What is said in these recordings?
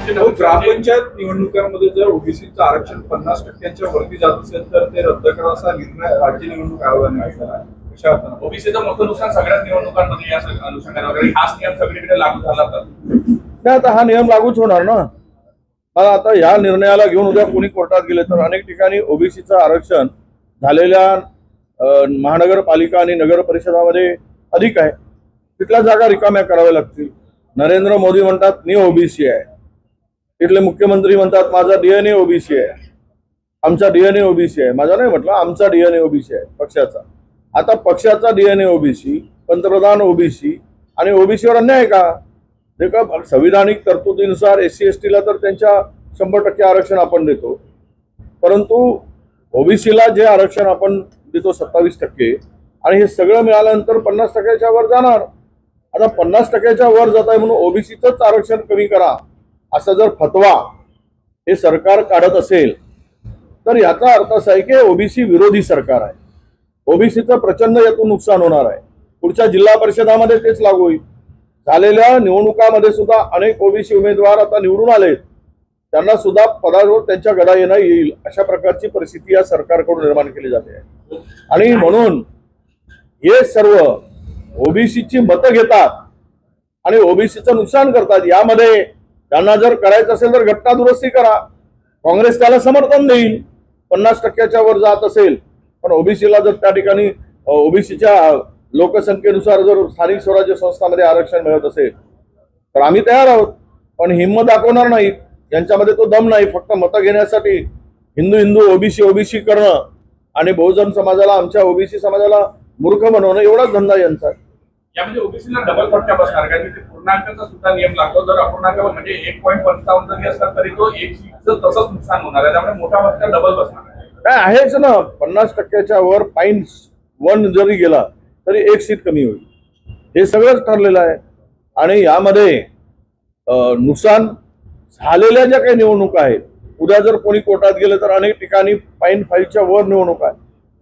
ग्रामपंचायत निवडणुकांमध्ये जर ओबीसीचं आरक्षण 50% वरती जात असेल तर ते रद्द करा असा निर्णय राज्य निवडणूक आयोगाने घेतला आहे. कशा अर्थानं ओबीसीचं मोठं नुकसान सगळ्याच निवडणुकांमध्ये या अनुषंगाने वगैरे हाच नियम सगळीकडे लागू झाला तर नाही, आता हा नियम लागूच होणार ना. आता या निर्णयाला घेऊन उद्या कोणी कोर्टात गेले तर अनेक ठिकाणी ओबीसीचं आरक्षण झालेल्या महानगरपालिका आणि नगर परिषदामध्ये अधिक आहे. तिथल्या जागा रिकाम्या कराव्या लागतील. नरेंद्र मोदी म्हणतात मी ओबीसी आहे, तिथले मुख्यमंत्री म्हणतात माझा डीएनए ओबीसी आहे, आमचा डीएनए ओबीसी आहे. माझा नाही म्हटलं, आमचा डीएनए ओबीसी आहे पक्षाचा. आता पक्षाचा डीएनए ओबीसी, पंतप्रधान ओबीसी आणि ओबीसीवर अन्याय आहे का? ते का संविधानिक तरतुदीनुसार एससी एसटीला तर त्यांच्या 100% आरक्षण आपण देतो, परंतु ओबीसीला जे आरक्षण आपण देतो 27% आणि हे सगळं मिळाल्यानंतर 50%च्या वर जाणार. आता 50%च्या वर जात आहे म्हणून ओबीसीचंच आरक्षण कमी करा असा जर फतवा हे सरकार काढत असेल तर याचा अर्थ असा आहे की ओबीसी विरोधी सरकार आहे. ओबीसीचं प्रचंड यातून नुकसान होणार आहे. पुढच्या जिल्हा परिषदामध्ये तेच लागू होईल. झालेल्या निवडणुकामध्ये सुद्धा अनेक ओबीसी उमेदवार आता निवडून आले, त्यांना सुद्धा पदावर त्यांच्या गदा येणं येईल अशा प्रकारची परिस्थिती या सरकारकडून निर्माण केली जाते आहे. आणि म्हणून हे सर्व ओबीसीची मतं घेतात आणि ओबीसीचं नुकसान करतात. यामध्ये त्यांना जर करायचं असेल तर घटना दुरुस्ती करा, काँग्रेस त्याला समर्थन देईल 50%च्या वर जात असेल. पण ओबीसीला जर त्या ठिकाणी ओबीसीच्या लोकसंख्येनुसार जर स्थानिक स्वराज्य संस्थांमध्ये आरक्षण मिळत असेल तर आम्ही तयार आहोत, पण हिंमत दाखवणार नाही. यांच्यामध्ये तो दम नाही. फक्त मतं घेण्यासाठी हिंदू हिंदू ओबीसी ओबीसी करणं आणि बहुजन समाजाला, आमच्या ओबीसी समाजाला मूर्ख बनवणं एवढाच धंदा यांचा. यामध्ये ओबीसीला डबल फटका बसणार कारण की पूर्णांकाचा सुद्धा नियम लागतो. जर अपूर्णांकावर म्हणजे 1.55 जरी असतात तरी तो एक सीटचं तसंच नुकसान होणार आहे. त्यामुळे मोठा फटका डबल बसणार आहे. काय आहेच ना, 50%च्या वर .1 जरी गेला तरी एक सीट कमी होईल. हे सगळंच ठरलेलं आहे. आणि यामध्ये नुकसान झालेल्या ज्या काही निवडणुका आहेत, उद्या जर कोणी कोर्टात गेले तर अनेक ठिकाणी .5च्या वर निवडणुका आहे.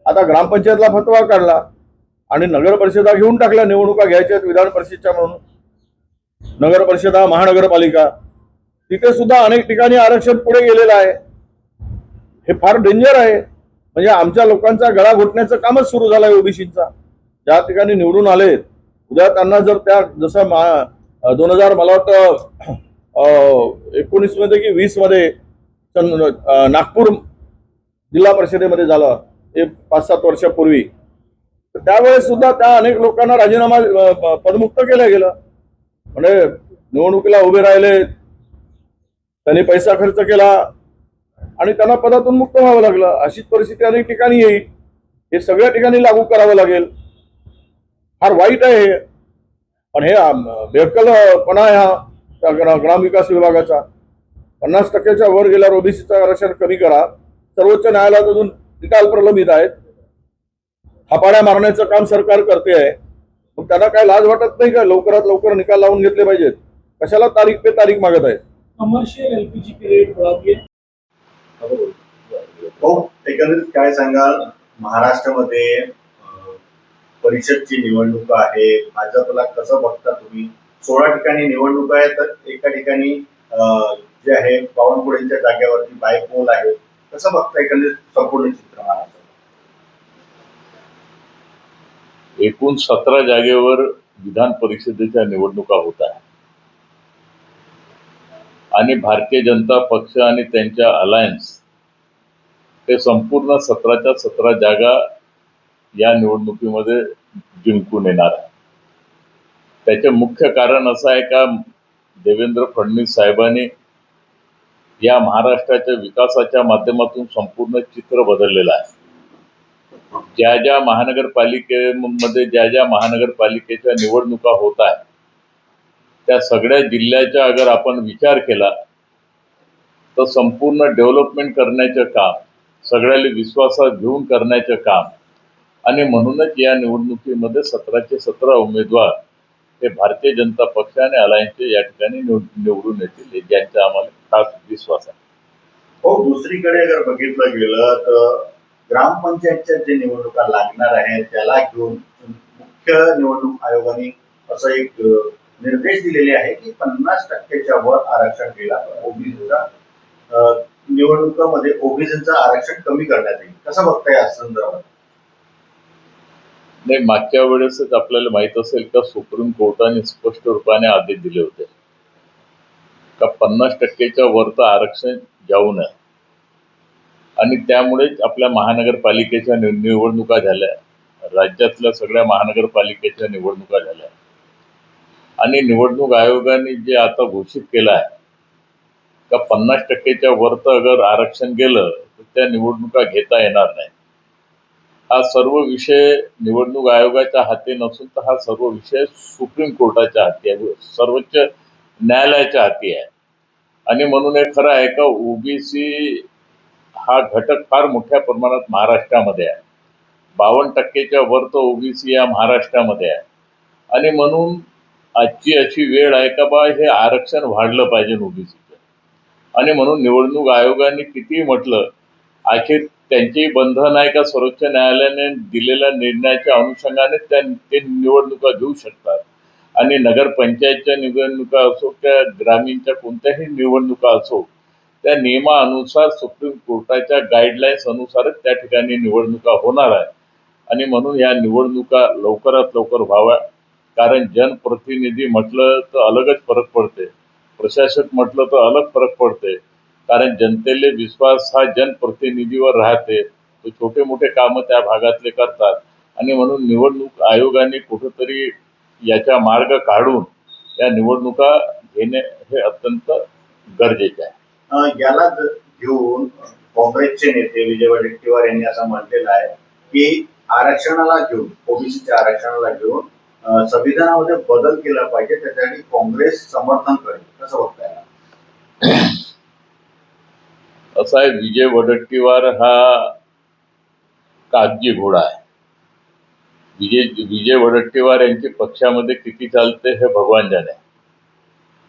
आता ग्रामपंचायतला फतवा काढला आणि नगर परिषदा घेऊन टाकल्या. निवडणुका घ्यायच्या विधान परिषदेच्या म्हणून नगर परिषदा, महानगरपालिका, तिथे सुद्धा अनेक ठिकाणी आरक्षण पुढे गेलेलं आहे. हे फार डेंजर आहे. म्हणजे आमच्या लोकांचा गळा घोटण्याचं कामच सुरू झालं आहे ओबीसीचा. ज्या ठिकाणी निवडून आले उद्या त्यांना जर त्या जसं 2000 मला वाटतं 19 मध्ये की 20 मध्ये नागपूर जिल्हा परिषदेमध्ये झालं, हे 5-7 वर्षापूर्वी, तर त्यावेळेस सुद्धा त्या अनेक लोकांना राजीनामा पदमुक्त केलं गेलं. म्हणजे निवडणुकीला उभे राहिले, त्यांनी पैसा खर्च केला आणि त्यांना पदातून मुक्त व्हावं लागलं. अशीच परिस्थिती अनेक ठिकाणी येईल. हे सगळ्या ठिकाणी लागू करावं लागेल. फार वाईट आहे हे. पण हे बेअक्कलपणा ह्या ग्रामविकास विभागाचा. 50%च्या वर गेल्यावर ओबीसीचं आरक्षण कमी करा. सर्वोच्च न्यायालयात अजून निकाल प्रलंबित आहेत. थापाड्या मारण्याचं काम सरकार करते आहे. मग त्यांना काय लाज वाटत नाही का? लवकरात लवकर निकाल लावून घेतले पाहिजेत. कशाला तारीख पे तारीख मागत आहेत? कमर्शियल एलपीजी की रेट बढ़ावी है. हो, एकंदरीत काय सांगाल? महाराष्ट्रामध्ये परिषदची निवडणूक आहे. भाजपला कसं बघता तुम्ही? 16 ठिकाणी निवडणूक आहे, तर एका ठिकाणी जे आहे बावनकुळेंच्या जागेवरती बायपोल आहे. कसं बघता एकंदरीत संपूर्ण चित्र महाराष्ट्र? एकूण 17 जागेवर विधान परिषदेच्या निवडणुका होत आहेत आणि भारतीय जनता पक्ष आणि त्यांच्या अलायन्स हे संपूर्ण 17च्या 17 जागा या निवडणुकीमध्ये जिंकून येणार आहे. त्याचे मुख्य कारण असं आहे का देवेंद्र फडणवीस साहेबांनी या महाराष्ट्राच्या विकासाच्या माध्यमातून संपूर्ण चित्र बदललेलं आहे. ज्या ज्या महानगरपालिकेमध्ये ज्या महानगरपालिकेच्या निवडणुका होत आहेत त्या सगळ्या जिल्ह्याचा अगर आपण विचार केला तर संपूर्ण डेव्हलपमेंट करण्याचं काम, सगळ्याला विश्वासात घेऊन करण्याचं काम, आणि म्हणूनच या निवडणुकीमध्ये 17चे 17 उमेदवार हे भारतीय जनता पक्ष आणि अलायन्सचे या ठिकाणी निवडून येतील, ज्यांचा आम्हाला खास विश्वास आहे. हो, दुसरीकडे अगर बघितलं गेलं तर ग्रामपंचायतच्या जे निवडणुका लागणार आहेत त्याला घेऊन मुख्य निवडणूक आयोगाने असं एक निर्देश दिलेले आहे की 50%च्या वर आरक्षण केला तर ओबीसीचा निवडणुकामध्ये ओबीसीचं आरक्षण कमी करण्यात येईल. कसं बघताय या संदर्भात? नाही, मागच्या वेळेसच आपल्याला माहित असेल का सुप्रीम कोर्टाने स्पष्ट रूपाने आदेश दिले होते का 50%च्या वरचं आरक्षण जाऊ नये, आणि त्यामुळेच आपल्या महानगरपालिकेच्या निवडणुका झाल्या, राज्यातल्या सगळ्या महानगरपालिकेच्या निवडणुका झाल्या, आणि निवडणूक आयोगाने जे आता घोषित केलं आहे का 50%च्या वरचं अगर आरक्षण गेलं तर त्या निवडणुका घेता येणार नाही. हा सर्व विषय निवडणूक आयोगाच्या हाती नसून तर हा सर्व विषय सुप्रीम कोर्टाच्या हाती आहे, सर्वोच्च न्यायालयाच्या हाती आहे. आणि म्हणून हे खरं आहे का ओबीसी हा घटक फार मोठ्या प्रमाणात महाराष्ट्रामध्ये आहे. 52%च्या वर तो ओबीसी या महाराष्ट्रामध्ये आहे. आणि म्हणून आजची अशी वेळ आहे का बा हे आरक्षण वाढलं पाहिजे ओबीसीचं. आणि म्हणून निवडणूक आयोगाने कितीही म्हटलं, अखेर त्यांची बंधन आहे का सर्वोच्च न्यायालयाने दिलेल्या निर्णयाच्या अनुषंगाने ते निवडणुका घेऊ शकतात. आणि नगरपंचायतच्या निवडणुका असो त्या ग्रामीणच्या कोणत्याही निवडणुका असो, त्या नियमानुसार सुप्रीम कोर्टाच्या गाईडलाईन्स अनुसारच त्या ठिकाणी निवडणुका होणार आहे. आणि म्हणून या निवडणुका लवकरात लवकर व्हाव्या, कारण जनप्रतिनिधी म्हटलं तर अलगच फरक पडते, प्रशासक म्हटलं तर अलग फरक पडते. कारण जनतेले विश्वास हा जनप्रतिनिधीवर राहते, तो छोटे मोठे कामं त्या भागातले करतात. आणि म्हणून निवडणूक आयोगाने कुठंतरी याचा मार्ग काढून या निवडणुका घेणे हे अत्यंत गरजेचे आहे. याला घेऊन काँग्रेसचे नेते विजय वडेट्टीवार यांनी असं म्हटलेलं आहे की आरक्षणाला घेऊन, ओबीसीच्या आरक्षणाला घेऊन संविधानामध्ये बदल केला पाहिजे, त्यासाठी काँग्रेस समर्थन करेल. कसं बघताय? असा आहे, विजय वडेट्टीवार हा कागजी घोडा आहे. विजय वडेट्टीवार यांची पक्षामध्ये किती चालते हे भगवान जाणे.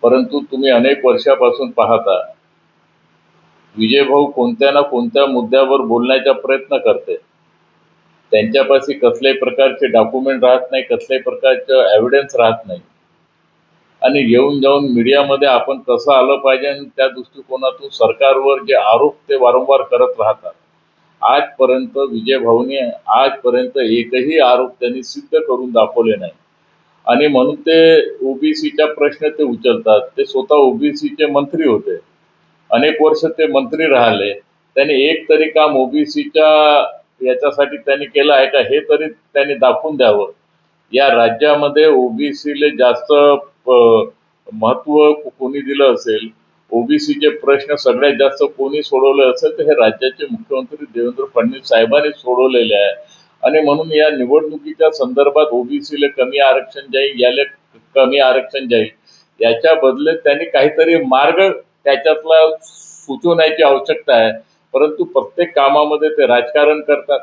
परंतु तुम्ही अनेक वर्षापासून पाहता विजय भाऊ कोणत्या ना कोणत्या मुद्द्यावर बोलण्याचा प्रयत्न करते. त्यांच्यापाशी कसल्याही प्रकारचे डॉक्युमेंट राहत नाही, कसल्याही प्रकारचं एव्हिडन्स राहत नाही. आणि येऊन जाऊन मीडियामध्ये आपण कसं आलं पाहिजे आणि त्या दृष्टिकोनातून सरकारवर जे आरोप ते वारंवार करत राहतात. आजपर्यंत विजय भाऊने आजपर्यंत एकही आरोप त्यांनी सिद्ध करून दाखवले नाही. आणि म्हणून ते ओबीसीचा प्रश्न ते उचलतात. ते स्वतः ओबीसीचे मंत्री होते, अनेक वर्ष ते मंत्री राहिले. त्यांनी एक तरी काम ओबीसीच्या याच्यासाठी त्यांनी केलं आहे का हे तरी त्यांनी दाखवून द्यावं. या राज्यामध्ये ओबीसीला जास्त महत्व कोणी दिलं असेल, ओबीसीचे प्रश्न सगळ्यात जास्त कोणी सोडवले असेल तर हे राज्याचे मुख्यमंत्री देवेंद्र फडणवीस साहेबांनी सोडवलेले आहे. आणि म्हणून या निवडणुकीच्या संदर्भात ओबीसीला कमी आरक्षण जाईल, याला कमी आरक्षण जाईल, याच्या बदले त्यांनी काहीतरी मार्ग त्याच्यातला सुचवण्याची आवश्यकता आहे. परंतु प्रत्येक कामामध्ये ते राजकारण करतात,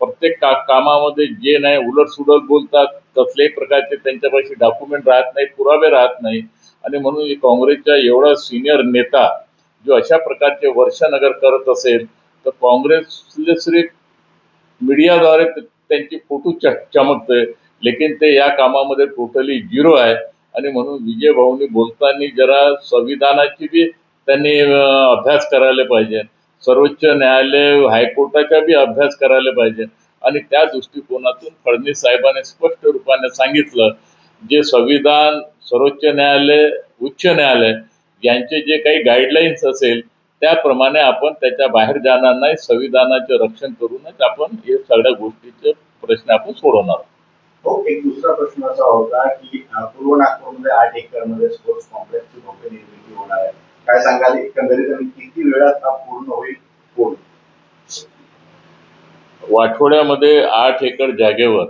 प्रत्येक कामामध्ये जे नाही उलटसुलट बोलतात, कसल्याही प्रकारचे त्यांच्यापाशी डॉक्युमेंट राहत नाही, पुरावे राहत नाही. आणि म्हणून काँग्रेसचा एवढा सिनियर नेता जो अशा प्रकारचे वर्षनगर करत असेल तर काँग्रेसले सिर्फ मीडियाद्वारे त्यांची फोटो चमकते, लेकिन ते या कामामध्ये टोटली झिरो आहे. आणि म्हणून विजय भाऊनी बोलताना जरा संविधानाची बी त्यांनी अभ्यास करायला पाहिजे, सर्वोच्च न्यायालय हायकोर्टाचा बी अभ्यास करायला पाहिजे. आणि त्या दृष्टिकोनातून फडणवीस साहेबांनी स्पष्ट रूपाने सांगितलं, जे संविधान, सर्वोच्च न्यायालय, उच्च न्यायालय यांचे जे काही गाईडलाईन्स असेल त्याप्रमाणे आपण त्याच्या बाहेर जाणार नाही. संविधानाचे रक्षण करूनच आपण हे सगळ्या गोष्टीचे प्रश्न आपण सोडवणार. हो, एक दुसरा प्रश्न असा होता की पूर्व नागपूरमध्ये 8 एकरमध्ये स्पोर्ट्स कॉम्प्लेक्सची भव्य निर्मिती होणार आहे. काय सांगाल एकंदरीत आणि किती वेळात हा पूर्ण होईल? कोण? वाठोड्यामध्ये 8 एकर जागेवर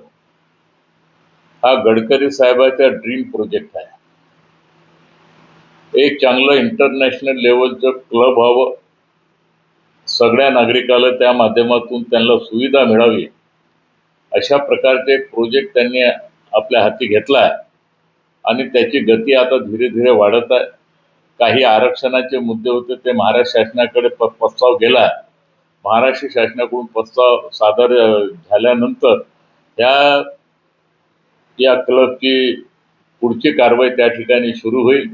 हा गडकरी साहेबांचा ड्रीम प्रोजेक्ट आहे. एक चांगलं इंटरनॅशनल लेवलचं क्लब व्हावं, सगळ्या नागरिकाला त्या माध्यमातून त्यांना सुविधा मिळावी, अशा प्रकारचे प्रोजेक्ट त्यांनी आपल्या हाती घेतला आहे. आणि त्याची गती आता धीरे धीरे वाढत आहे. काही आरक्षणाचे मुद्दे होते ते महाराष्ट्र शासनाकडे प्रस्ताव गेला आहे. महाराष्ट्र शासनाकडून प्रस्ताव सादर झाल्यानंतर या क्लबची पुढची कारवाई त्या ठिकाणी सुरू होईल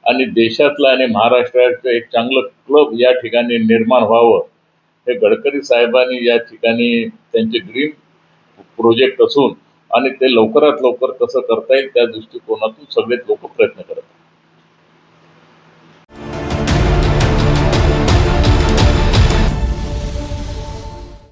आणि देशातलं आणि महाराष्ट्राचं एक चांगलं क्लब या ठिकाणी निर्माण व्हावं, हे गडकरी साहेबांनी या ठिकाणी त्यांचे ड्रीम प्रोजेक्ट असून आणि ते लवकरात लवकर कसं करता येईल त्या दृष्टिकोनातून सगळेच लोक प्रयत्न करत आहेत.